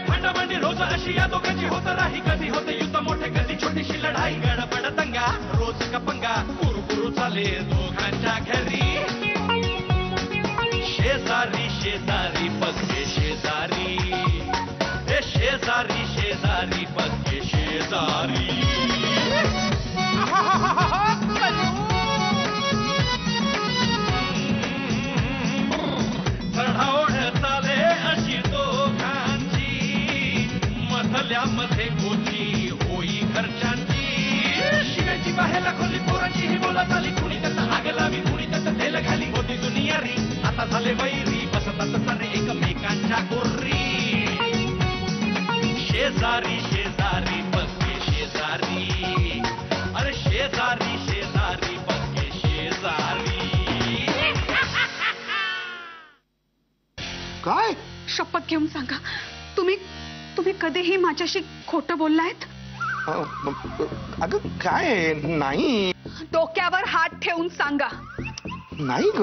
भांडाभांडी रोज अशी या दोघांची होत राही, कधी होते युद्ध मोठे कधी छोटीशी लढाई, गडबड दंगा रोज कपंगा कुरकुरू चाले दोघांच्या घरी. शेजारी शेजारी पत्ते शेजारी, हे शेजारी शेजारी पत्ते शेजारी. चढाओढ चाले अशी दोघांची, मधल्यामध्ये कोची होई घरच्यांची. शिव्याची बाहेरला खोली पोरांची ही बोलत आली, कुणी त्याचा आग लावी कुणी त्याचं तेल घाली. होती दुनिया री आता झाले वैरी, बसतात सारे एकमेकांच्या गोरी. शेजारी शेजारी पत्ते शेजारी, अरे शेजारी शेजारी पत्ते शेजारी. काय शपथ घेऊन सांगा, तुम्ही कधीही माझ्याशी खोटं बोललायत? अगं काय नाही. डोक्यावर हात ठेवून सांगा. नाही ग,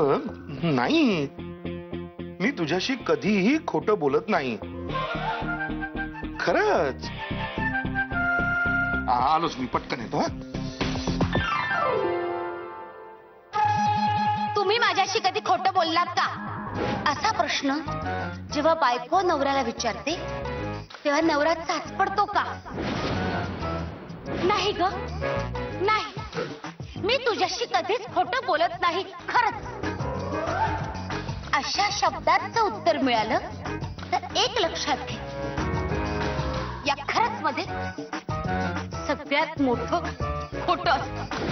नाही. मी तुझ्याशी कधीही खोटं बोलत नाही, खरंच. आलोच मी, पटकन येतो. तुम्ही माझ्याशी कधी खोटं बोललात का, असा प्रश्न जेव्हा बायको नवऱ्याला विचारते तेव्हा नवरा चाच पडतो का? नाही ग, नाही. मी तुझ्याशी कधीच खोटं बोलत नाही, खरंच. अशा शब्दाचं उत्तर मिळालं तर एक लक्षात घे, या खरंच मध्ये सगळ्यात मोठं खोटं असतं.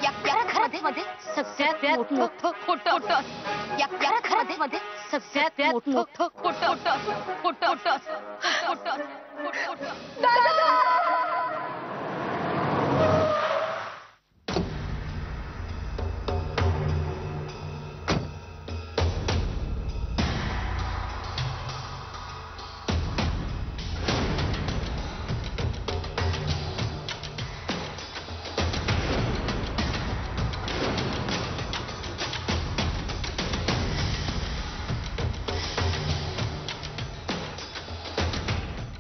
या खरंच मध्ये सगळ्यात मोठं खोटं असतं. या खरंच मध्ये सगळ्यात मोठं खोटं असतं.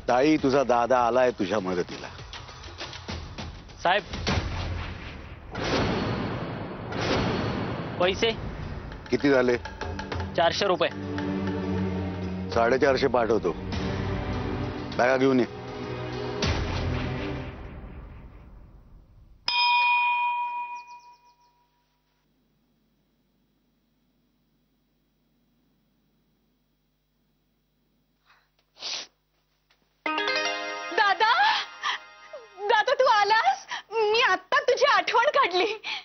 ताई, तुझा दादा आलाय तुझ्या मदतीला. साहेब, पैसे किती झाले? 400 रुपये. 450 पाठवतो. बॅगा घेऊन ये.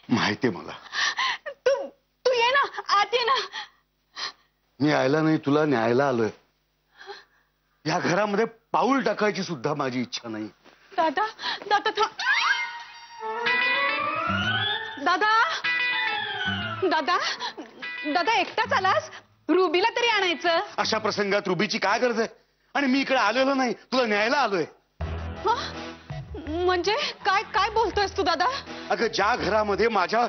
माहितीये मला. तू ये ना, आत ये ना. मी यायला नाही, तुला न्यायला आलोय. या घरामध्ये पाऊल टाकायची सुद्धा माझी इच्छा नाही. दादा दादा दादा दादा दादा एकटाच आलास? रुबीला तरी आणायचं. अशा प्रसंगात रुबीची काय गरज आहे? आणि मी इकडे आलेलो नाही, तुला न्यायला आलोय. म्हणजे काय काय बोलतोयस तू दादा? अगं, ज्या घरामध्ये माझ्या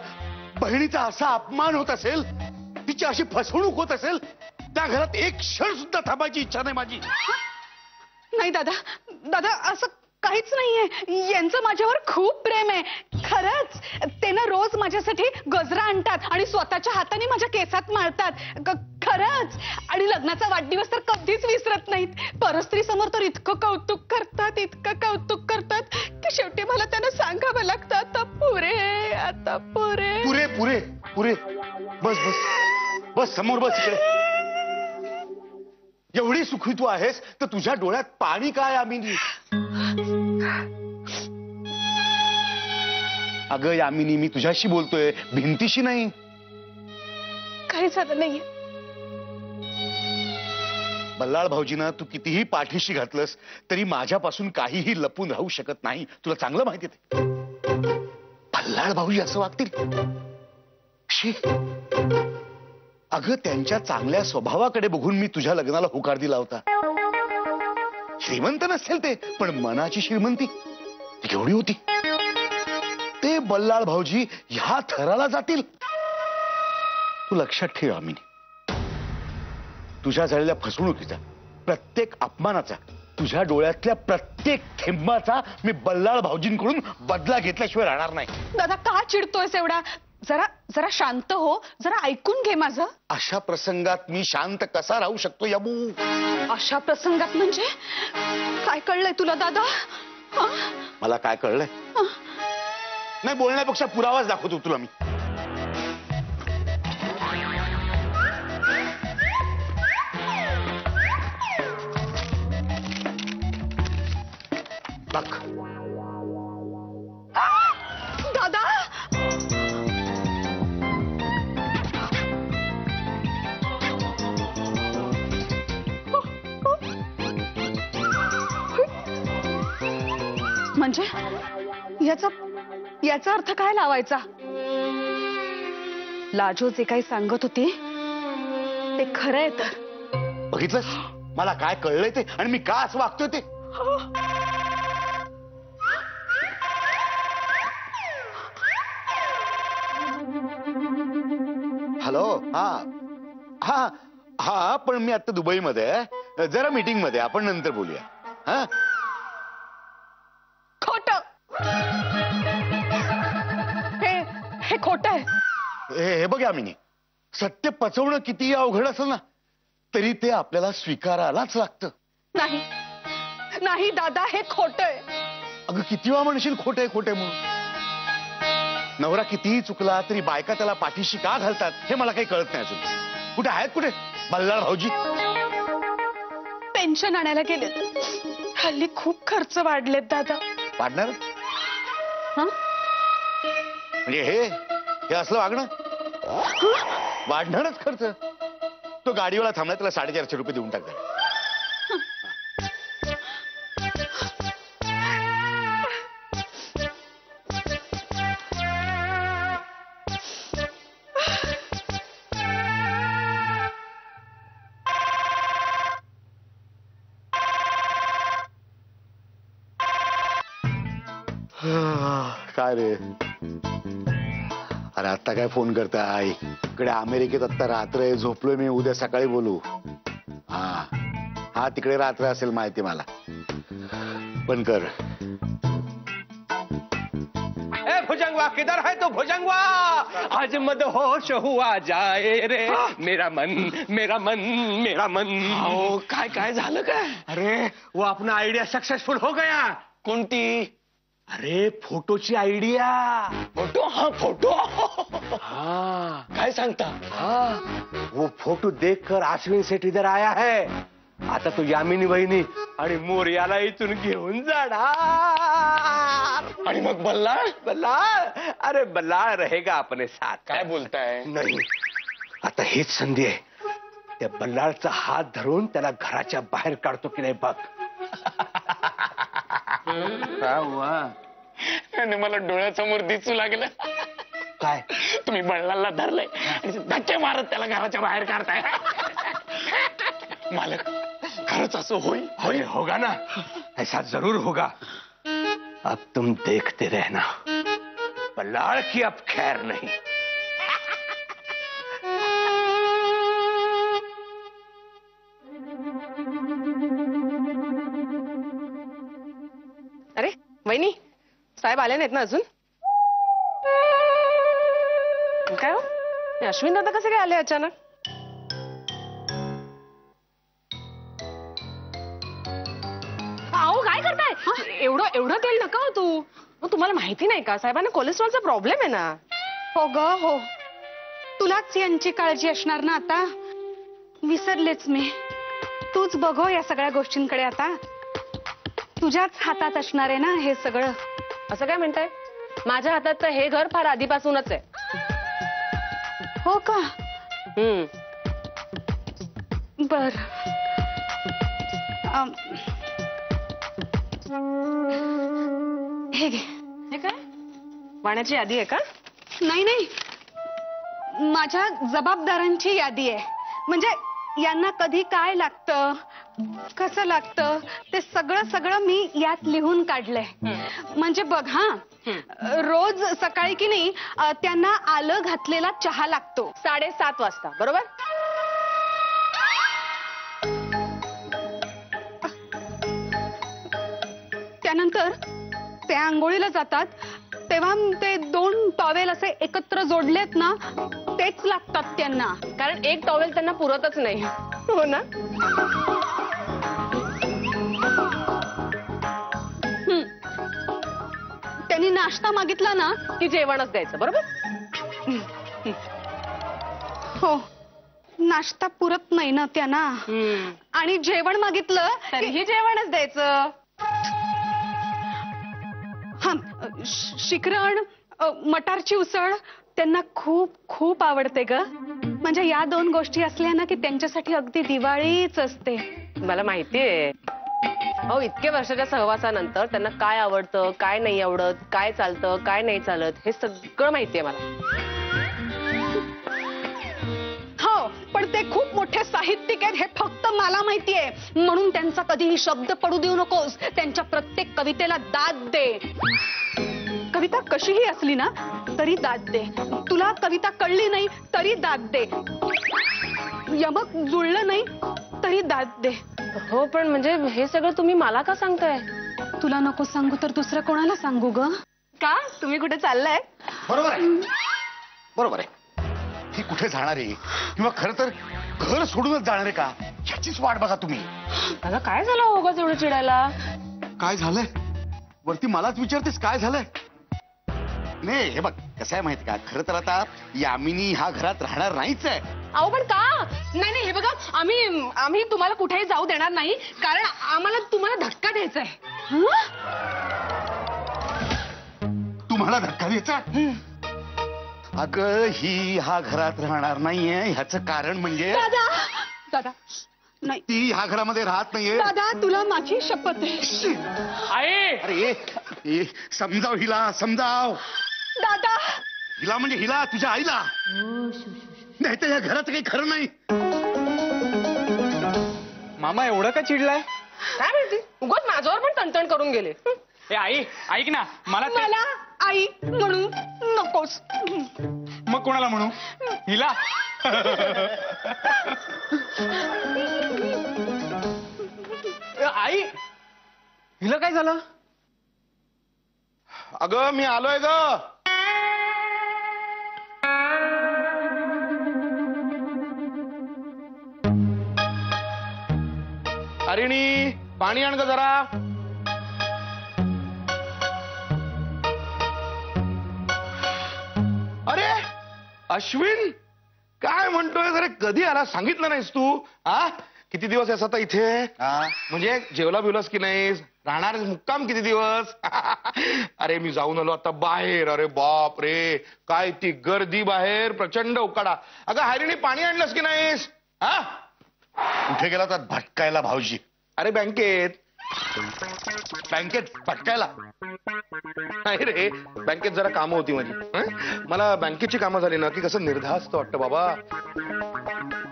बहिणीचा असा अपमान होत असेल, तिची अशी फसवणूक होत असेल, त्या घरात एक क्षण सुद्धा थांबायची इच्छा नाही माझी. नाही दादा, दादा असं काहीच नाहीये. यांचं माझ्यावर खूप प्रेम आहे, खरंच. ते ना रोज माझ्यासाठी गजरा आणतात आणि स्वतःच्या हाताने माझ्या केसात मारतात, खरंच. आणि लग्नाचा वाढदिवस तर कधीच विसरत नाहीत. परस्त्री समोर तर इतकं कौतुक करतात, इतकं कौतुक करतात की शेवटी मला त्यांना सांगावं लागतं, आता पुरे, आता पुरे. पुरे पुरे पुरे. बस बस बस, समोर बस इकडे. एवढी सुखी तू आहेस तर तुझ्या डोळ्यात पाणी काय यामिनी? अगं यामिनी, मी तुझ्याशी बोलतोय, भिंतीशी नाही. काही झालं नाहीये. बल्लाळ भाऊजींना तू कितीही पाठीशी घातलंस तरी माझ्यापासून काहीही लपून राहू शकत नाही, तुला चांगलं माहिती आहे. बल्लाळ भाऊजी असं वागतील? शी. अगं, त्यांच्या चांगल्या स्वभावाकडे बघून मी तुझ्या लग्नाला होकार दिला होता. श्रीमंत नसेल ते, पण मनाची श्रीमंती ती केवढी होती. ते बल्लाळ भाऊजी ह्या थराला जातील? तू लक्षात ठेव आमिनी, तुझ्या झालेल्या फसवणुकीचा, प्रत्येक अपमानाचा, तुझ्या डोळ्यातल्या प्रत्येक थेंबाचा मी बल्लाळ भाऊजींकडून बदला घेतल्याशिवाय राहणार नाही. दादा का चिडतोयस एवढा? जरा जरा शांत हो, जरा ऐकून घे माझं. अशा प्रसंगात मी शांत कसा राहू शकतो याबू? अशा प्रसंगात म्हणजे काय कळलंय तुला दादा? हं? मला काय कळलंय? नाही, बोलण्यापेक्षा पुरावाच दाखवतो तुला मी. बघ दादा म्हणजे याचा याचा अर्थ काय लावायचा? लाजो जे काही सांगत होती ते खरं आहे तर. बघितलंस मला काय कळलंय ते, आणि मी का असं वागतोय ते. हॅलो, हा हा हा, पण मी आता दुबईमध्ये आहे, जरा मीटिंग मध्ये, आपण नंतर बोलूया. हा, खोट, हे खोट आहे. हे बघ आमिनी, सत्य पचवणं कितीही अवघड असेल ना, तरी ते आपल्याला स्वीकारायलाच लागतं. नाही नाही दादा, हे खोट आहे. अगं किती वेळा म्हणशील खोटे खोटे म्हणून? नवरा कितीही चुकला तरी बायका त्याला पाठीशी का घालतात हे मला काही कळत नाही अजून. कुठे आहेत, कुठे बल्लाळ भाऊजी? पेन्शन आणायला गेलेत. हल्ली खूप खर्च वाढलेत दादा. वाढणार हं? म्हणजे हे असलं वागणं? वाढणारच खर्च. तो गाडीवाला थांबला, त्याला 450 रुपये देऊन टाकतात. काय रे? अरे आता काय फोन करताय? इकडे अमेरिकेत आता रात्र आहे, झोपलोय मी, उद्या सकाळी बोलू. हा हा, तिकडे रात्र असेल माहिती मला, पण कर. ए भुजंगवा, किधर है तू भुजंगवा? आज मदहोश हुआ जाए रे मेरा मन, मेरा मन, मेरा मन. अहो काय काय झालं काय? अरे वो अपना आइडिया सक्सेसफुल हो गया. कोणती? अरे फोटोची आइडिया. फोटो? हा फोटो. हाँ काय सांगता? हाँ, वो फोटो देखकर आश्विन सेठ इधर आया है. आता तो यामिनी वहिनी आणि मोर्याला इथून घेऊन जाणार. आणि मग बल्लाळ? बल्लाळ? अरे बल्लाळ रहेगा अपने साथ. काय बोलताय? नाही, आता हीच संधी आहे. त्या बल्लाळचा हात धरून त्याला घराच्या बाहेर काढतो की नाही बघ. आणि मला डोळ्यासमोर दिसू लागलं. काय? तुम्ही बल्लाळला धरलंय आणि धक्के मारत त्याला घराच्या बाहेर काढताय. मालक, खरंच असं होईल? अरे होगा ना, ऐसा जरूर होगा. अब तुम देखते रहना. बल्लाळ की अब खैर नहीं. अरे वहिनी, साहेब आले नाहीत ना अजून? काय हो, हे अश्विन दादा कसे काय आले अचानक? अहो काय करताय? एवढं तेल नका हो तू. मग तुम्हाला माहिती नाही का, साहेबांना कोलेस्ट्रॉलचा प्रॉब्लेम आहे ना. हो ग हो, तुलाच यांची काळजी असणार ना आता. विसरलेच मी. तूच बघ या सगळ्या गोष्टींकडे आता. तुझ्याच हातात असणार आहे ना हे सगळं. असं काय म्हणताय? माझ्या हातात तर हे घर फार आधीपासूनच आहे. हो का? बर. हे घे. हे काय, वाण्याची यादी आहे का? नाही नाही, माझ्या जबाबदारांची यादी आहे. म्हणजे यांना कधी काय लागतं, कसं लागतं ते सगळं सगळं मी यात लिहून काढलंय. म्हणजे बघ हा, रोज सकाळी की नाही त्यांना आलं घातलेला चहा लागतो 7:30 वाजता, बरोबर? त्यानंतर ते आंघोळीला जातात तेव्हा ते 2 टॉवेल असे एकत्र जोडलेत ना, तेच लागतात त्यांना. कारण एक टॉवेल त्यांना पुरतच नाही, हो ना? त्यांनी नाश्ता मागितला ना की जेवणच द्यायचं, बरोबर? हो, नाश्ता पुरत नाही ना त्यांना. आणि जेवण मागितलं तरीही जेवणच द्यायचं. हा, शिकरण, मटारची उसळ त्यांना खूप खूप आवडते ग. म्हणजे या 2 गोष्टी असल्या ना की त्यांच्यासाठी अगदी दिवाळीच असते. मला माहितीये. अहो, इतक्या वर्षाच्या सहवासानंतर त्यांना काय आवडतं, काय नाही आवडत, काय चालतं, काय नाही चालत, हे सगळं माहितीये मला. हो, पण ते खूप मोठे साहित्यिक आहेत हे फक्त मला माहितीये. म्हणून त्यांचा कधीही शब्द पडू देऊ नकोस. त्यांच्या प्रत्येक कवितेला दाद दे. कविता कशीही असली ना तरी दाद दे. तुला कविता कळली नाही तरी दाद दे. यमक जुळलं नाही तरी दाद दे. हो, पण म्हणजे हे सगळं तुम्ही मला का सांगताय? तुला नको सांगू तर दुसरं कोणाला सांगू ग? का तुम्ही कुठे चाललाय? बरोबर आहे, बरोबर आहे. ही कुठे जाणार आहे किंवा खरं तर घर सोडूनच जाणार आहे का, ह्याचीच वाट बघा तुम्ही. दादा, काय झालं उगाच एवढं चिडायला? काय झालंय वरती मलाच विचारतेस काय झालंय? नाही, हे बघ कसं आहे माहिती का, खरं तर आता यामिनी ह्या घरात राहणार नाहीच आहे. अहो, पण का? नाही, हे बघा, आम्ही तुम्हाला कुठेही जाऊ देणार नाही, कारण आम्हाला तुम्हाला धक्का द्यायचा आहे. तुम्हाला धक्का द्यायचा? अगं, ही ह्या घरात राहणार नाहीये ह्याचं कारण म्हणजे दादा नाही, ती ह्या घरामध्ये राहत नाहीये. दादा तुला माझी शपथ आहे. अरे समजाव हिला, समजाव. दादा, हिला म्हणजे हिला, तुझ्या आईला. नाही तर या घराचं काही खरं नाही. मामा एवढं का चिडलाय? काय माहिती, उगाच माझ्यावर पण तणतण करून गेले. ए आई, ऐक ना, मला आई म्हणू नकोस. मग कोणाला म्हणू? हिला? आई, हिला काय झालं? अगं, मी आलोय ग. हरिणी, पाणी आण ग जरा. अरे अश्विन, काय म्हणतोय? अरे कधी आला, सांगितलं नाहीस तू? हा, किती दिवस आहेस आता इथे? म्हणजे जेवला बिवलास की नाहीस? राहणार मुक्काम किती दिवस? अरे मी जाऊन आलो आता बाहेर. अरे बाप रे, काय ती गर्दी बाहेर, प्रचंड उकाडा. अगं हरिणी, पाणी आणलंस की नाहीस? हा, कुठे गेला तर भटकायला भाऊजी? अरे बँकेत भटकायला नाही रे, बँकेत जरा कामं होती माझी. मला बँकेची कामं झाली ना की कसं निर्धास्त वाटतं बाबा.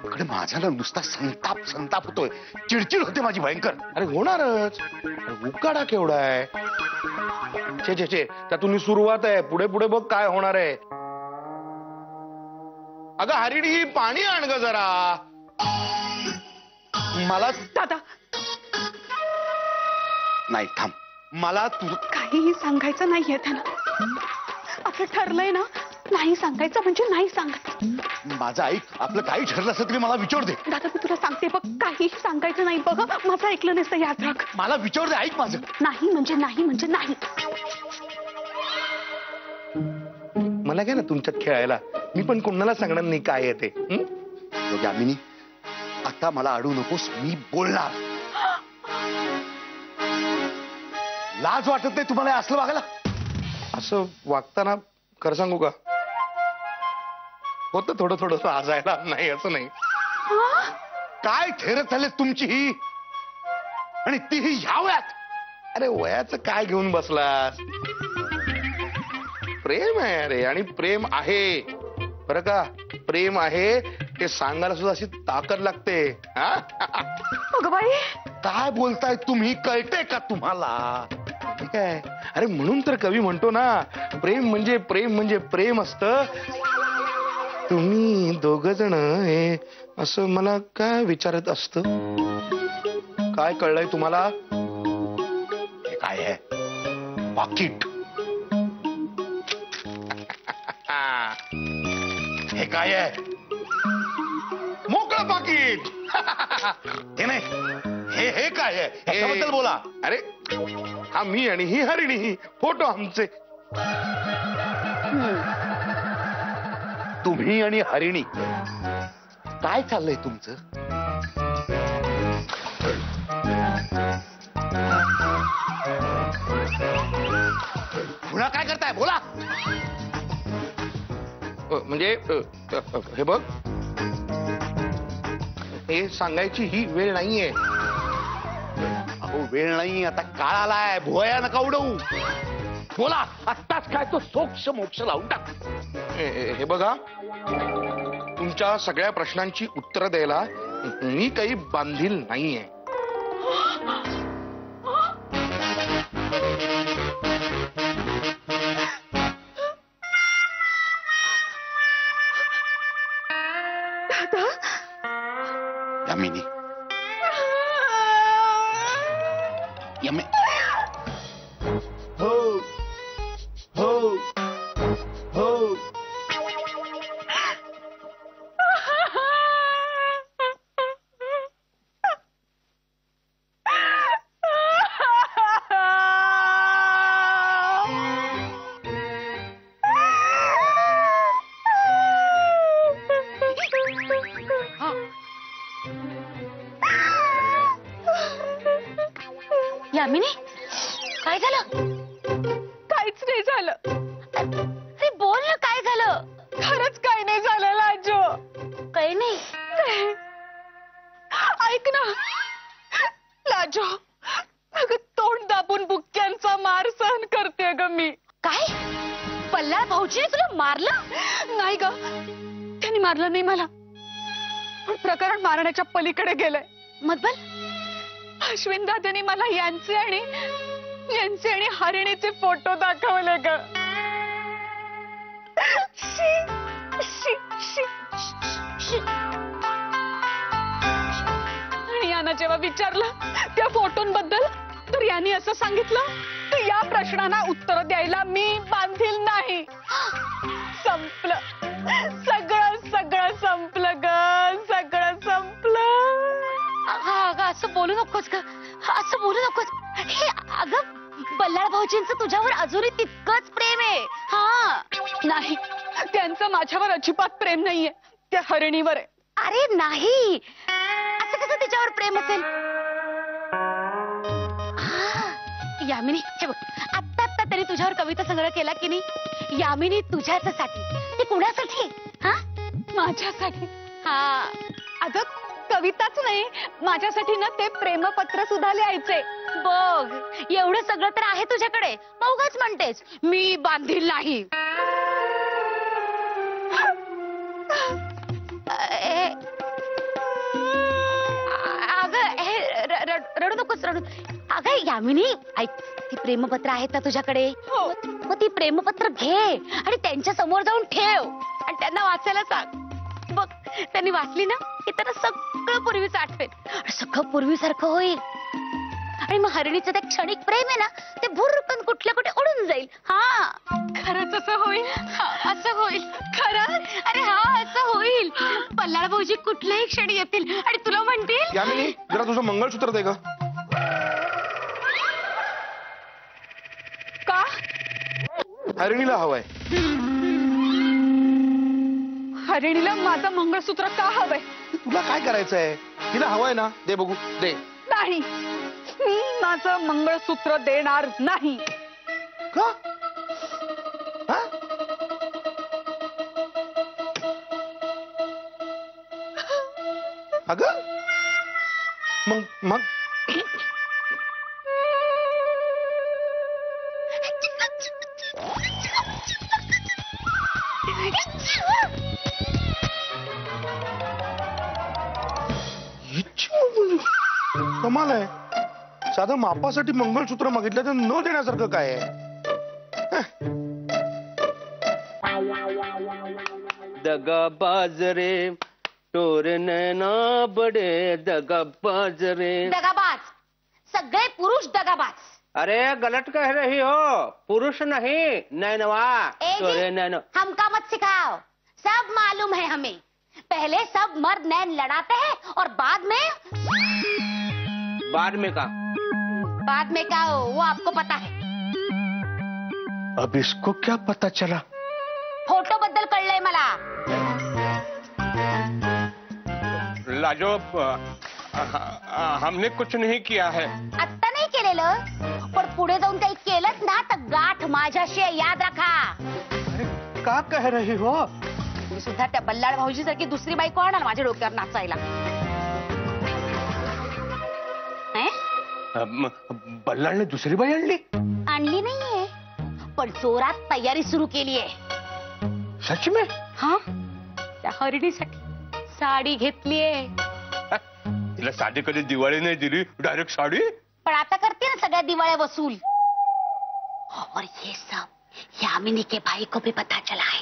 इकडे माझा ना नुसता संताप होतोय, चिडचिड होते माझी भयंकर. अरे होणारच, उकाडा केवढा आहे. छे त्यातून सुरुवात आहे, पुढे पुढे बघ काय होणार आहे. अगं हरिणी, पाणी आण ग जरा. मला दादा नाही, थांब, मला तुझं काहीही सांगायचं नाहीये त्यांना. आपलं ठरलंय ना, नाही सांगायचं म्हणजे नाही सांगायचं. माझं ऐक, आपलं काही ठरलं असं तरी मला विचार दे. दादा मी तुला सांगते बघ, काहीही सांगायचं नाही. बघ माझं ऐकलं नसतं, याद राख. मला विचार दे, ऐक माझं. नाही म्हणजे नाही म्हणजे नाही. मला काय ना तुमच्यात खेळायला, मी पण कोणाला सांगणार नाही काय आहे ते. यामिनी, आता मला अडू नकोस, मी बोलणार. लाज वाटत नाही तुम्हाला असलं वागायला? असं वागताना खरं सांगू का, होतं थोडं थोडं लाजायला, नाही असं नाही. काय थेरत झाले तुमची ही, आणि तीही ह्या वयात. अरे वयाचं काय घेऊन बसलास? प्रेम आहे अरे, आणि प्रेम आहे बरं का, प्रेम आहे. ते सांगायला सुद्धा अशी ताकद लागते. हा? अगं बाई, काय बोलताय तुम्ही, कळतंय का तुम्हाला? ठीक आहे. अरे म्हणून तर कवी म्हणतो ना, प्रेम म्हणजे प्रेम म्हणजे प्रेम असतं. तुम्ही दोघ जण हे असं मला काय विचारत असत? काय कळलंय तुम्हाला? हे काय आहे? पाकिट. हे काय आहे? मोकळं पाकिट. हे नाही, हे काय आहे? ह्याच्याबद्दल बोला. अरे हा मी आणि ही हरिणी, फोटो आमचे. तुम्ही आणि हरिणी काय चाललंय तुमचं? पुन्हा काय करताय? बोला. म्हणजे हे बघ, हे सांगायची ही वेळ नाहीये. अहो वेळ नाही, आता काळ आलाय. भुवया नका उडवू. बोला, आत्ताच काय तो सोक्ष मोक्ष लावून टाक. हे बघा, तुमच्या सगळ्या प्रश्नांची उत्तरं द्यायला मी काही बांधील नाहीये. यामिनी, यमी. हो हो हो. यामिनी, काय झालं? काहीच नाही झालं. अरे बोल ना, काय झालं? खरंच काही नाही झालं लाजो. काही नाही. ऐक ना लाजो, अगं तोंड दाबून बुक्क्यांचा मार सहन करते ग मी. काय? पल्लाळ भाऊजीने तुला मारलं? नाही ग, त्यांनी मारलं नाही मला, पण प्रकरण मारण्याच्या पलीकडे गेलंय. मधबल, अश्विन दादांनी मला यांचे आणि हरिणीचे फोटो दाखवले ग. शी, शी, शी, शी. आणि यानं जेव्हा विचारलं त्या फोटोंबद्दल, तर यांनी असं सांगितलं की या प्रश्नांना उत्तर द्यायला मी बांधील नाही. संपलं सगळं, सगळं संपलं ग, सगळं संपलं. अगं असं बोलू नकोस ग, असं बोलू नकोस. हे अगं, बल्लाळ भाऊजींचं तुझ्यावर अजूनही तितकंच प्रेम आहे. हा नाही, त्यांचं माझ्यावर अजिबात प्रेम नाहीये, त्या हरिणीवर आहे. अरे नाही, असं कसं तिच्यावर प्रेम असेल? यामिनी, हे बघ, आत्ता आत्ता त्यांनी तुझ्यावर कविता संग्रह केला की नाही? यामिनी तुझ्यासाठी, ते कुणासाठी? हा, माझ्यासाठी. हा. अगं कविताच नाही, माझ्यासाठी ना ते प्रेमपत्र सुद्धा लिहायचे. बघ, एवढं सगळं तर आहे तुझ्याकडे, मग उगाच म्हणतेस मी बांधील नाही. अगं रडू नकोस, रडू. अगं यामिनी, ऐक, ती प्रेमपत्र आहेत ना तुझ्याकडे, मग ती प्रेमपत्र घे आणि त्यांच्या समोर जाऊन ठेव आणि त्यांना वाचायला सांग. बघ, त्यांनी वाचली ना की त्यांना सगळं पूर्वीच आठवेल, सगळं पूर्वीसारखं होईल. आणि मग हरिणीचं ते क्षणिक प्रेम आहे ना, ते भुरकन कुठल्या कुठे उडून जाईल. हा, खरंच असं होईल? असं होईल. खरं? अरे हा, असं होईल. पल्लाळ भाऊजी कुठल्याही क्षणी येतील आणि तुला म्हणतील, यामिनी, जरा तुझं मंगळसूत्र दे ग. का? हरिणीला हवंय. हरिणीला माझं मंगळसूत्र का हवंय? तुला काय करायचंय? तिला हवंय ना, दे बघू, दे. नाही, मी माझं मंगळसूत्र देणार नाही. का? हा? अगं मग कमाल आहे. साधं मापासाठी मंगळसूत्र मागितलं तर न देण्यासारखं काय आहे? दगाबाज रे टोर नैना बडे दगाबाज रे. दगाबाज, सगळे पुरुष दगाबाज. अरे गलत कह रही हो, पुरुष नहीं नैनवा ए जी, टोरे नैनो. हमका मत सिखाओ, सब मालूम है हमें. पहले सब मर्द नैन लड़ाते हैं और बाद में का वो आपको पता है. अब इसको क्या पता चला? फोटो बद्दल कळलंय मला. लाजो हमने कुछ नहीं किया है. आत्ता नाही केलेलं, पण पुढे जाऊन काही केलंच ना तर गाठ माझ्याशी आहे, याद रखा. का कह रही हो? मी सुद्धा त्या बल्लाळ भाऊजी सारखी दुसरी बायको आणणार माझ्या डोक्यावर नाचायला. बल्लाळ ने दुसरी बाई आणली? आणली नाहीये, पण जोरात तयारी सुरू केली आहे. सच में? हा, त्या हरिणीसाठी साडी घेतलीये. तिला साडी कधी दिवाळी नाही दिली, डायरेक्ट साडी. पण आता करते ना सगळ्या दिवाळ्या वसूल. और ये सब यामिनी के भाई को भी पता चला है.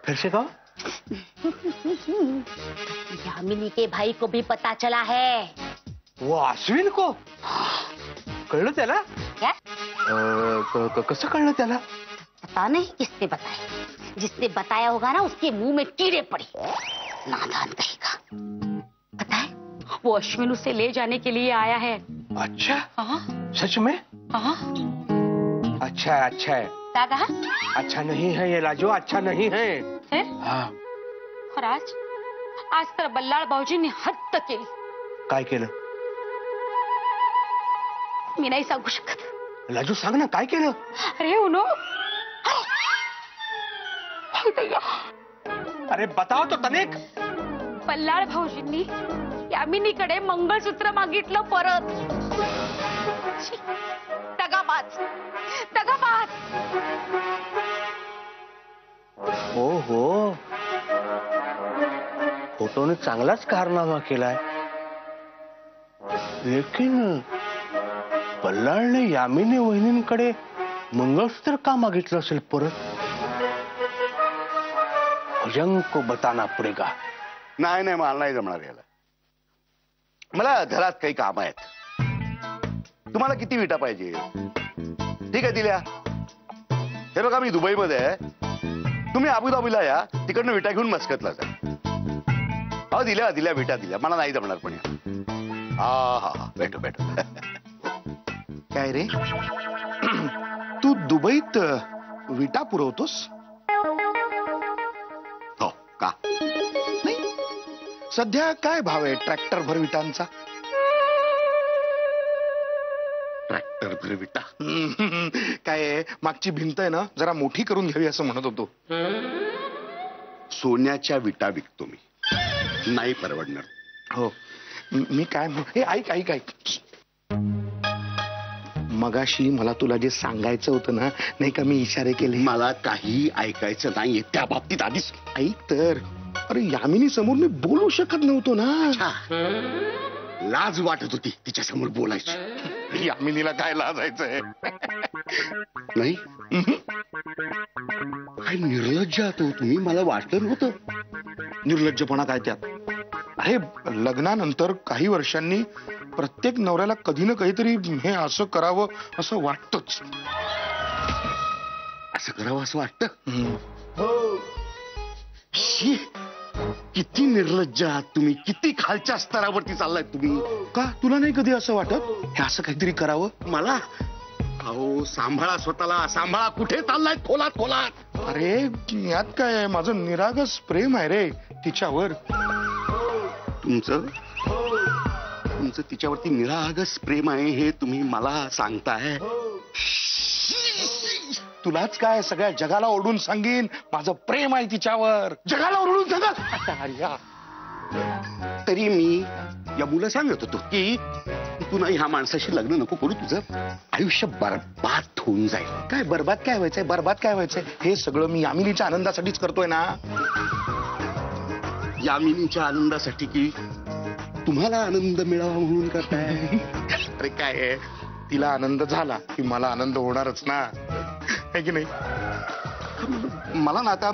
फिर से कहो. यामिनी के भाई को भी पता चला है. वो अश्विन को कळलं त्याला? क्या? कसं कळलं त्याला? पता नहीं किसने बताया. जिसने बताया होगा ना उसके मुंह में कीड़े पड़े. नादान कहेगा. पता है वो अश्विन उसे ले जाने के लिए आया है. अच्छा, हाँ सच में? हाँ. अच्छा अच्छा है. क्या कहा? अच्छा नहीं है ये लाजो, अच्छा नहीं है. फिर? हाँ. और आज तर बल्लाळ भाऊजींनी हद्द केली. काय केलं? मी नाही सांगू शकत. लाजू सांग ना, काय केलं? अरे उनो, अरे बताओ तो तनिक. बल्लाळ भाऊजींनी यामिनीकडे मंगळसूत्र मागितलं परत. छी, दगाबाज, दगाबाज. हो हो, फोटोने चांगलाच कारनामा केलाय. लेकिन बल्लाळने यामिनी वहिनींकडे मंगळसूत्र का मागितलं असेल परत? भुजंग को बताना पडेगा. नाही नाही, मला नाही जमणार याला. मला घरात काही काम आहेत. तुम्हाला किती विटा पाहिजे? ठीक आहे, दिल्या. हे बघा, मी दुबईमध्ये आहे. तुम्ही अबुधाबीला या, तिकडनं विटा घेऊन मस्कतला जा. हो, दिल्या दिल्या, विटा दिल्या. मला नाही जमणार पण या. हा हा हा, भेटू भेटू. काय रे, तू दुबईत विटा पुरवतोस? हो का? सध्या काय भाव आहे ट्रॅक्टर भर विटांचा? ट्रॅक्टर भर विटा? काय आहे, मागची भिंत आहे ना जरा मोठी करून घ्यावी असं म्हणत होतो. सोन्याच्या विटा विकतो मी, नाही परवडणार. हो, मी काय हे ऐक ऐक ऐक. मगाशी मला तुला जे सांगायचं होतं ना, नाही का, मी इशारे केले. मला काही ऐकायचं नाहीये त्या बाबतीत. आधीच ऐक तर. अरे यामिनी समोर मी बोलू शकत नव्हतो ना. लाज वाटत होती तिच्या समोर बोलायची. यामिनीला काय लाजायचंय? नाही, काय निर्लज्ज आहात तुम्ही. मला वाटलं नव्हतं. निर्लज्जपणा काय त्यात? अरे लग्नानंतर काही वर्षांनी प्रत्येक नवऱ्याला कधी ना काहीतरी हे असं करावं असं वाटतच. असं करावं असं वाटतं? शी, किती निर्लज्ज आहात तुम्ही. किती खालच्या स्तरावरती चाललाय तुम्ही. का तुला नाही कधी असं वाटत हे असं काहीतरी करावं? मला? अहो, सांभाळा स्वतःला, सांभाळा. कुठे चाललाय? खोलात खोलात. अरे यात काय आहे, माझं निरागस प्रेम आहे रे तिच्यावर. तुमचं तिच्यावरती निरागस प्रेम आहे हे तुम्ही मला सांगताय? तुलाच काय, सगळ्या जगाला ओरडून सांगीन माझं प्रेम आहे तिच्यावर. जगाला ओरडून सांगा? तरी मी या मुलं सांगत होतो की तू नाही ह्या माणसाशी लग्न नको करू, तुझं आयुष्य बरबाद होऊन जाईल. काय बरबाद काय व्हायचंय? बरबाद काय व्हायचंय? हे सगळं मी यामिनीच्या आनंदासाठीच करतोय ना. यामिनीच्या आनंदासाठी की तुम्हाला आनंद मिळावा म्हणून करताय. अरे काय आहे, तिला आनंद झाला की मला आनंद होणारच ना, है की नाही? मला ना आता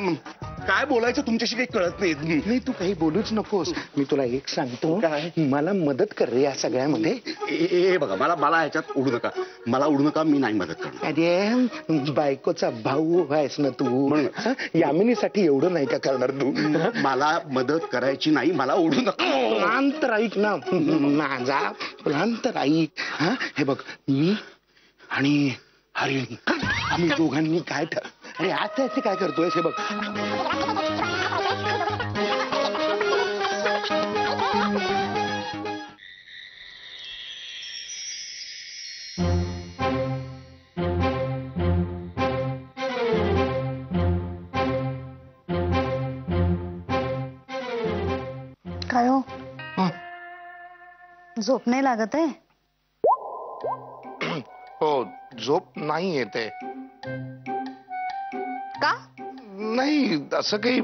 काय बोलायचं तुमच्याशी काही कळत नाही. नाही तू काही बोलूच नकोस. मी तुला एक सांगतो, मला मदत कर रे या सगळ्यामध्ये. ए बघा, मला ह्याच्यात उडू नका, मला उडू नका, मी नाही मदत करणार. अरे बायकोचा भाऊ आहेस ना तू, हं? यामिनीसाठी एवढं नाही का करणार तू? मला मदत करायची नाही, मला उडू नका. प्लांत ऐक ना माझा, प्लांत ऐक. हा हे बघ, मी आणि हरिणी आम्ही दोघांनी काय अरे आता असे काय करतोय हे बघ. काय हो, झोप नाही लागत आहे? हो, झोप नाही येते. का? नाही असं काही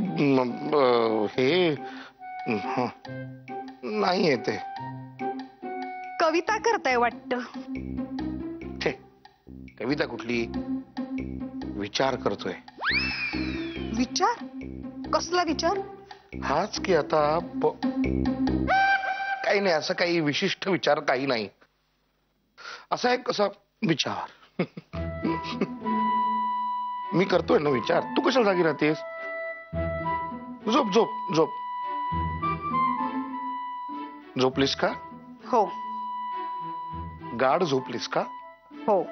हे नाही येते. कविता करताय वाटतं. छे, कविता कुठली, विचार करतोय. विचार? कसला विचार? हाच की आता काही नाही, असं काही विशिष्ट विचार काही नाही, असा एक कसा विचार. मी करतोय ना विचार, तू कशाला जागी राहतेस? झोप झोप झोप. झोपलीस का? हो गाढ झोपलीस का? हो.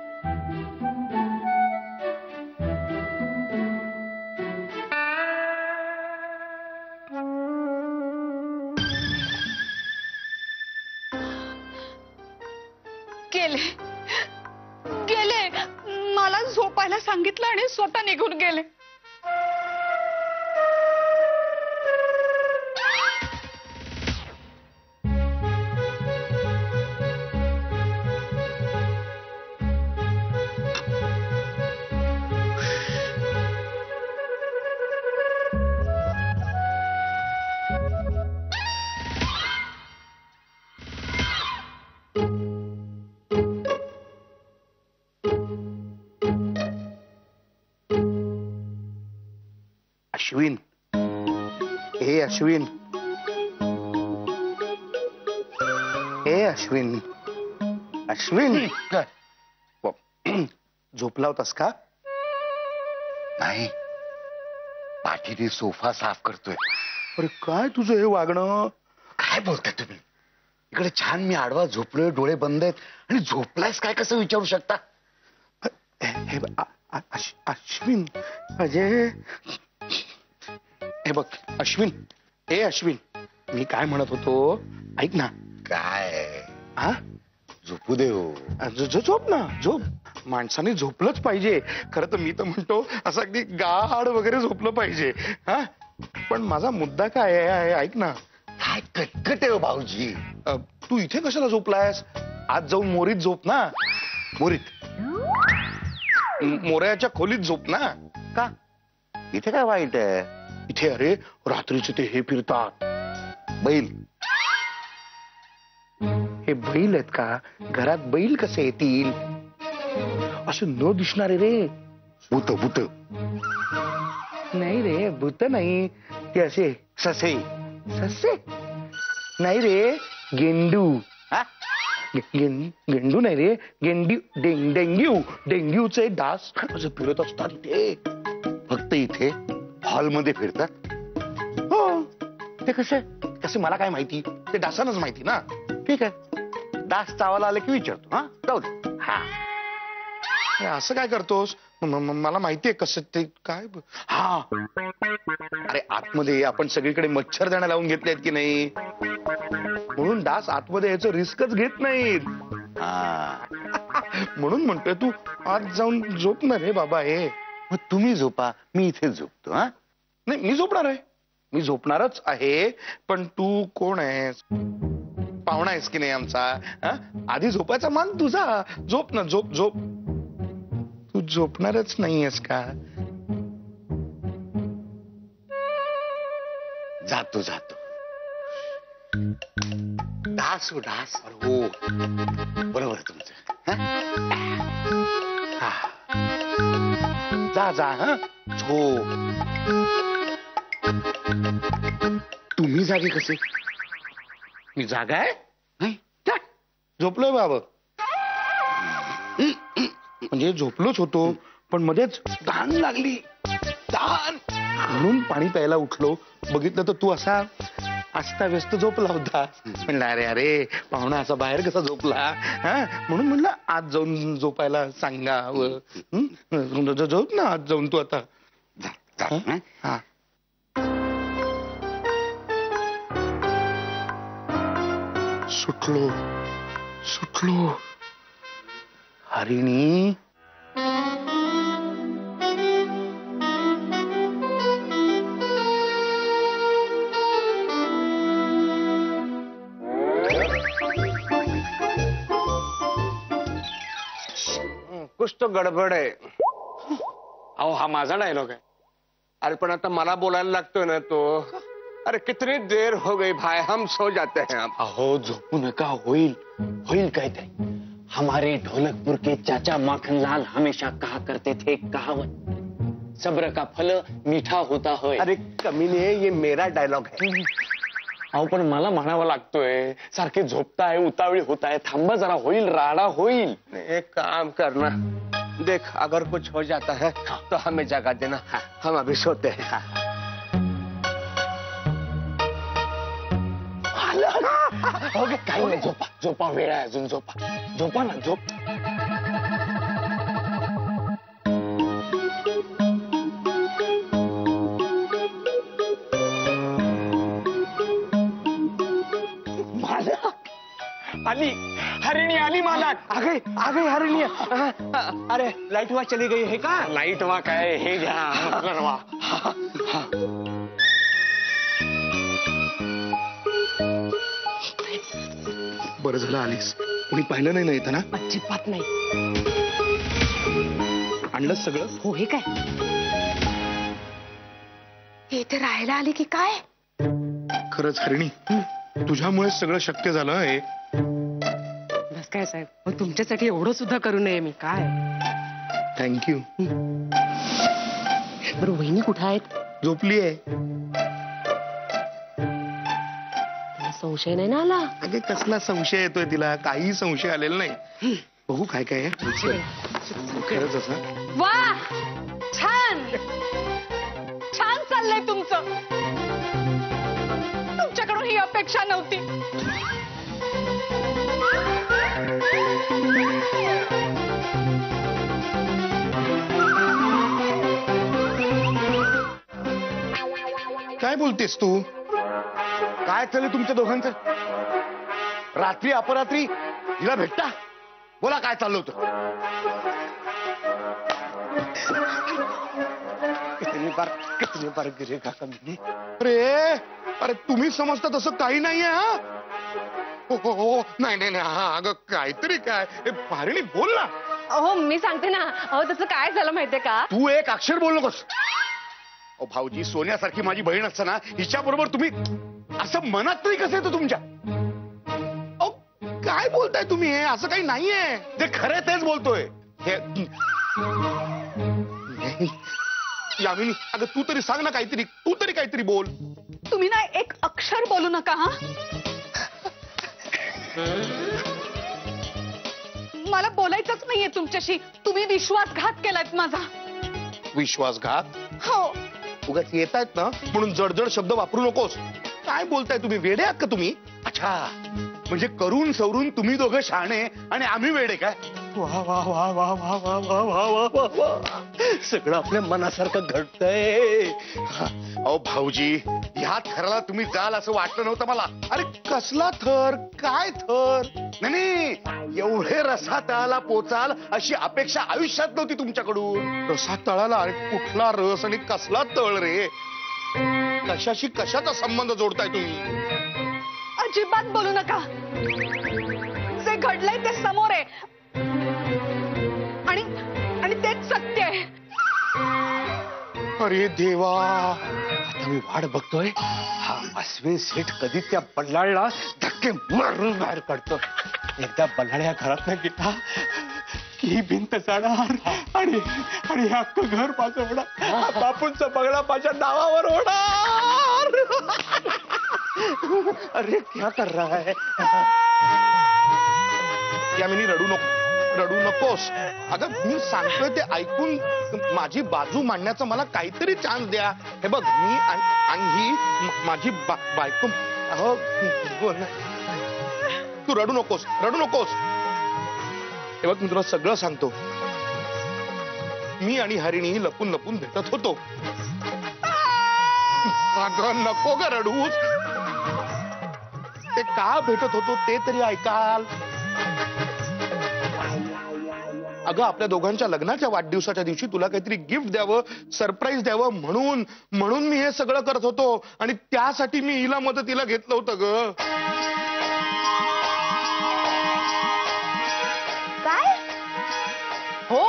गेले गेले, मला झोपायला सांगितलं आणि स्वतः निघून गेले. अश्विन, हे अश्विन, हे अश्विन, अश्विन, झोपला होतास का? नाही, पाठीने सोफा साफ करतोय. अरे काय तुझं हे वागणं? काय बोलताय तुम्ही? इकडे छान मी आडवा झोपलोय, डोळे बंद आहेत, आणि झोपलायस काय कसं विचारू शकता? हे अश्विन, अजय, हे बघ अश्विन, हे अश्विन, मी काय म्हणत होतो ऐक ना. काय? हा, झोपू दे हो. झोप ना, झोप. माणसाने झोपलंच पाहिजे. खरं तर मी तर म्हणतो असं अगदी गाढ वगैरे झोपलं पाहिजे. हा, पण माझा मुद्दा काय आहे ऐक ना. काय कटकट आहे हो भाऊजी. तू इथे कशाला झोपलायस? आज जाऊन मोरीत झोप ना. मोरीत? मोऱ्याच्या खोलीत झोप ना. का? इथे काय वाईट आहे? इथे अरे रात्रीचे ते हे फिरतात, बैल. हे बैल आहेत का? घरात बैल कसे येतील? असे न दिसणारे रे. भूत भूत? नाही रे, भूत नाही, ते असे ससे. ससे नाही रे, गेंडू. गेंडू नाही रे, डेंग्यू. डेंग्यूचे डास असं फिरत असतात इथे. फक्त इथे हॉलमध्ये फिरतात? हो. ते कसे कसे मला काय माहिती, ते डासानच माहिती ना. ठीक आहे, डास चावायला आले की विचारतो. हा, जाऊ दे. हा, असं काय करतोस? मला माहितीये कसं ते काय. हा, अरे आतमध्ये आपण सगळीकडे मच्छरदाण्या लावून घेतले आहेत की नाही, म्हणून डास आतमध्ये याचं रिस्कच घेत नाहीत. म्हणून म्हणतोय तू आज जाऊन झोप ना रे बाबा. हे मग तुम्ही झोपा, मी इथे झोपतो. हा, नाही, मी झोपणार आहे, मी झोपणारच आहे. पण तू कोण आहेस? पाहुणा आहेस की नाही आमचा? आधी झोपायचा मान तुझा. झोप ना, झोप झोप. तू झोपणारच नाहीयेस का? जातो जातो. डास हो डास. हो बरोबर आहे तुमचं. हा? जा जा. हा हो. तुम्ही जागे कसे? मी जागा आहे नाही जा. झोपलोय बाबा. म्हणजे झोपलोच होतो पण मध्येच तहान लागली. तहान म्हणून पाणी प्यायला उठलो. बघितलं तर तू असा असता व्यस्त झोपला होता. म्हणलं अरे अरे पाहुणा असा बाहेर कसा झोपला. हा म्हणून म्हणलं आज जाऊन झोपायला सांगावं. झोप ना आज जाऊन तू आता. हा सुटलो सुटलो. हरिणी कुछ तो गडबड आहे. अहो हा माझा डायलॉग आहे. अरे पण आता मला बोलायला लागतोय ना तो. अरे कितनी देर हो गई भाई, हम सो जाते हैं अब. अहो झोपू नका. होईल होईल काहीतरी. हमारे ढोलकपुर के चाचा माखनलाल हमेशा कहा करते थे कहावत, सब्र का फल मीठा होता है. अरे कमीने, ये मेरा डायलॉग है. अहो पण मला म्हणावं लागतोय. सारखे झोपताय, उतावळी होताय. थांबा जरा, होईल राडा होईल. एक काम करना, देख अगर कुछ हो जाता है तो हमें जगा देना. हम अभी सोते हैं. हो गया काही नाही. झोपा झोपा, वेळ आहे अजून. झोपा झोपा ना. झोप. आली हरिणी, आली मला. आ गई हरिणी. अरे लाइट वहाँ चली गई है का? लाईट वा काय हे घ्या. वा बरं झालं आलीस. कोणी पाहिलं नाही ना येताना. अजिबात नाही. आणलं सगळं. हो हे काय, हे इथे राहायला आली की काय? खरंच हरिणी तुझ्यामुळे सगळं शक्य झालं आहे. बस काय साहेब, मग तुमच्यासाठी एवढं सुद्धा करू नये मी काय. थँक्यू. बरं वहिनी कुठं आहेत? झोपली आहे. मला संशय नाही ना आला? अगे कसला संशय येतोय तिला? काही संशय आलेला नाही. बघू काय काय आहे. खरंच असं. वा छान छान चाललंय तुमचं. तुमच्याकडून ही अपेक्षा नव्हती. काय बोलतेस तू? काय चाललंय तुमच्या दोघांचं? रात्री अपरात्री हिला भेटता? बोला काय चाललं होतं? कितनी बार गिरेगा कमीने. अरे अरे तुम्ही समजता तसं काही नाहीये. हा हो हो हो नाही नाही नाही. हा अगं काहीतरी काय. हरिणी बोल ना. अहो मी सांगते ना. अहो त्याचं काय झालं माहितीये का? तू एक अक्षर बोल नकोस. ओ भाऊजी, सोन्यासारखी माझी बहीण असताना हिच्या बरोबर तुम्ही असं मनात तरी कसं येतं तुमच्या? अहो, काय बोलताय तुम्ही? हे असं काही नाहीये. ते खरं तेच बोलतोय. हे यामिनी अगं तू तरी सांग ना काहीतरी. तू तरी काहीतरी बोल. तुम्ही ना एक अक्षर बोलू नका. हा मला बोलायचंच नाहीये तुमच्याशी. तुम्ही विश्वासघात केलायत माझा. विश्वासघात? हो. उगाच येत आहेत ना म्हणून जडजड शब्द वापरू नकोस. काय बोलताय तुम्ही? वेडे आहात का तुम्ही? अच्छा, म्हणजे करून सवरून तुम्ही दोघं शहाणे आणि आम्ही वेडे काय? वा वा वा वा वा वा वा वा वा वा वा. सगळं आपल्या मनासारखं घडतंय. अहो भाऊजी, ह्या थराला तुम्ही जाल असं वाटलं नव्हतं मला. अरे कसला थर? काय थर? नाही, एवढे रसा तळाला पोचाल अशी अपेक्षा आयुष्यात नव्हती तुमच्याकडून. रसा तळाला? अरे कुठला रस आणि कसला तळ रे? कशाशी कशाचा संबंध जोडताय तुम्ही? अजिबात बोलू नका. जे घडलंय ते समोर आहे आणि तेच सत्य आहे. अरे देवा. आता मी वाट बघतोय. हा अश्विन सेठ कधी त्या बल्लाळला धक्के मारून बाहेर काढतो. एकदा बल्लाळ या घरात नाही गेला की ही भिंत जाणार आणि आणि हे अख्खं घर माझं होणार. बापूंचा बंगला माझ्या नावावर होणार. अरे क्या कर रहा है? यामिनी रडू नकोस. अगं मी सांगतोय ते ऐकून माझी बाजू मांडण्याचा मला काहीतरी चान्स द्या. हे बघ मी आणि ही माझी बायको. अहो बोल ना. तू रडू नकोस. हे बघ मी तुला सगळं सांगतो. मी आणि हरिणी लपून लपून भेटत होतो. अगं नको ग रडूस. ते का भेटत होतो ते तरी ऐकाल. अगं आपल्या दोघांच्या लग्नाच्या वाढदिवसाच्या दिवशी तुला काहीतरी गिफ्ट द्यावं, सरप्राईज द्यावं म्हणून मी हे सगळं करत होतो. आणि त्यासाठी मी हिला मदतीला घेतलं होतं ग. काय हो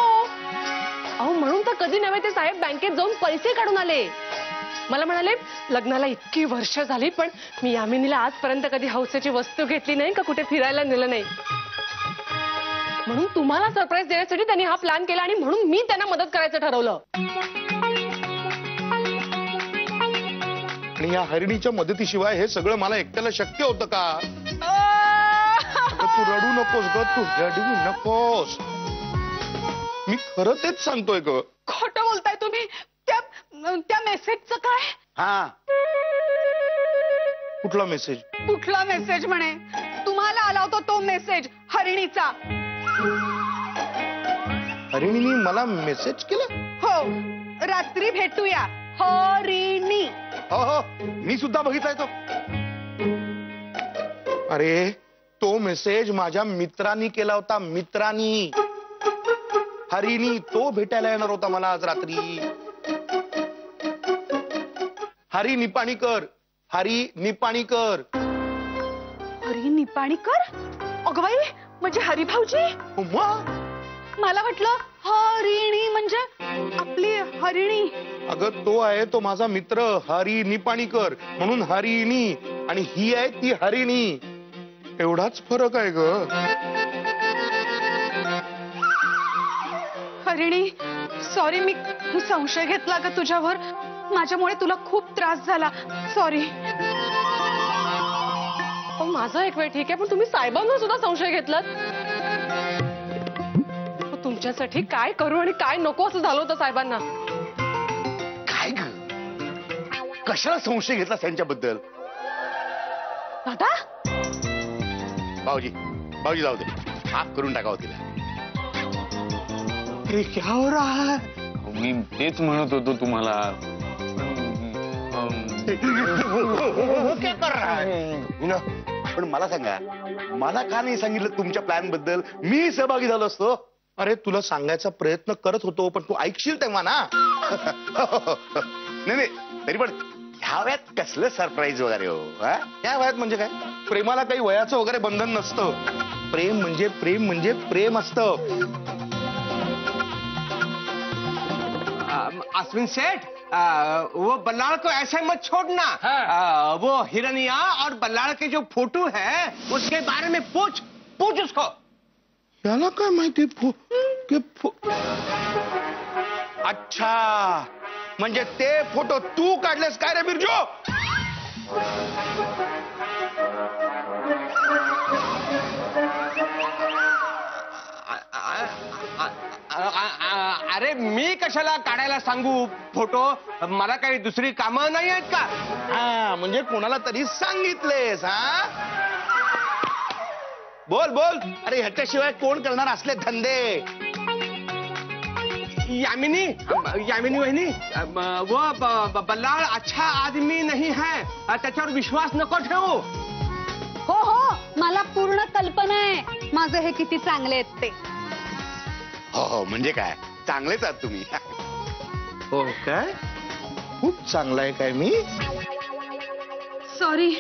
अहो म्हणून तर कधी नव्हे ते साहेब बँकेत जाऊन पैसे काढून आले. मला म्हणाले लग्नाला इतकी वर्ष झाली पण मी यामिनीला आजपर्यंत कधी हौसेची वस्तू घेतली नाही का कुठे फिरायला नेलं नाही. म्हणून तुम्हाला सरप्राईज देण्यासाठी त्यांनी हा प्लॅन केला आणि म्हणून मी त्यांना मदत करायचं ठरवलं. आणि या हरिणीच्या मदतीशिवाय हे सगळं मला एकट्याला शक्य होतं का? तू रडू नकोस. मी खरं तेच सांगतोय ग. खोटं बोलताय तुम्ही. त्या मेसेजचं काय? हा कुठला मेसेज म्हणे? तुम्हाला आला होता तो मेसेज हरिणीचा. हरिणीने मला मेसेज केला? हो. रात्री भेटूया हरिणी. हो मी सुद्धा बघितलाय तो. अरे तो मेसेज माझ्या मित्रांनी केला होता. मित्रांनी. हरिणी तो भेटायला येणार होता मला आज रात्री. हरी निपाणीकर. हरी निपाणीकर? अगं बाई म्हणजे हरिभाऊजी. मला वाटलं हरिणी म्हणजे आपली हरिणी. अगं तो आहे तो माझा मित्र हरी निपाणीकर म्हणून हरिणी आणि ही आहे ती हरिणी. एवढाच फरक आहे ग. हरिणी सॉरी मी संशय घेतला ग तुझ्यावर. माझ्यामुळे तुला खूप त्रास झाला. सॉरी. माझं एक वेळ ठीक आहे पण तुम्ही साहेबांना सुद्धा संशय घेतलात. तुमच्यासाठी काय करू आणि काय नको असं झालं होतं साहेबांना. काय ग कशाला संशय घेतला त्यांच्याबद्दल? दादा भाऊजी जाऊ दे. माफ करून टाकावं तिला. क्या हो रहा है? मी तेच म्हणत होतो तुम्हाला. क्या कर रहा है? पण मला सांगा मला का नाही सांगितलं तुमच्या प्लॅन बद्दल? मी सहभागी झालो असतो. अरे तुला सांगायचा प्रयत्न करत होतो पण तू ऐकशील तेव्हा ना. नाही तरी पण ह्या वयात कसलं सरप्राईज वगैरे हो? ह्या वयात म्हणजे काय? प्रेमाला काही वयाचं वगैरे बंधन नसतं. प्रेम म्हणजे प्रेम असतं. अश्विन सेठ वो बल्लाळ को ऐसे मत छोड़ना. वो हिरनिया और बल्लाळ के जो फोटो है उसके बारे में पूछ उसको. याला काय माहिती? अच्छा म्हणजे ते फोटो तू काढलेस काय रे बिरजो? अरे मी कशाला काढायला सांगू फोटो? मला काही दुसरी कामं नाही आहेत का? हा म्हणजे कोणाला तरी सांगितलेस? हा बोल. अरे ह्याच्याशिवाय कोण करणार असले धंदे? यामिनी वहिनी वो बल्लाळ अच्छा आदमी नहीं है. त्याच्यावर विश्वास नको ठेवू. हो मला पूर्ण कल्पना आहे माझं हे किती चांगले आहेत ते. हो म्हणजे काय चांगलेच आहात तुम्ही. हो काय? खूप चांगला आहे काय मी? सॉरी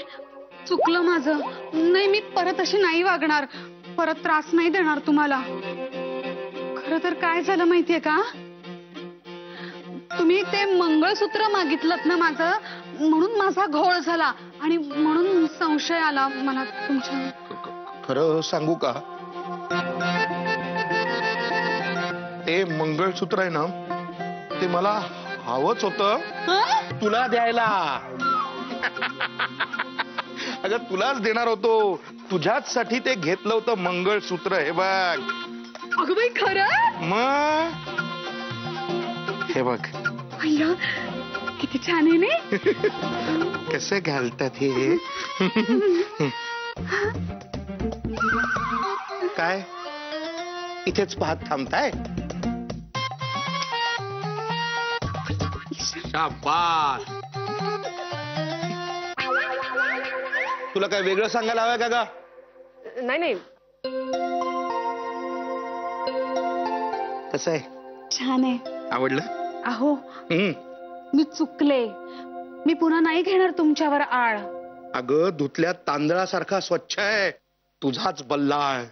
चुकलं माझं. नाही मी परत अशी नाही वागणार. परत त्रास नाही देणार तुम्हाला. खरं तर काय झालं माहितीये का? तुम्ही ते मंगळसूत्र मागितलं ना माझं म्हणून माझा घोळ झाला आणि म्हणून संशय आला मला तुमच्या. खरं सांगू का, ते मंगळसूत्र आहे ना, ते मला हवंच होतं तुला द्यायला. अगं तुलाच देणार होतो, तुझ्याच साठी ते घेतलं होतं मंगळसूत्र. हे बघ. अगं बाई खरं? मग हे बघ. अय्या किती छान आहे ना. कसं घालतात हे. काय इथेच पाहत थांबताय. शाबास. तुला काय वेगळं सांगायला हवंय का गा? नाही नाही, कसं आहे? छान आहे. आवडलं? अहो मी चुकले. मी पुन्हा नाही घेणार तुमच्यावर आळ. अगं धुतल्या तांदळासारखा स्वच्छ आहे तुझाच बल्लाळ.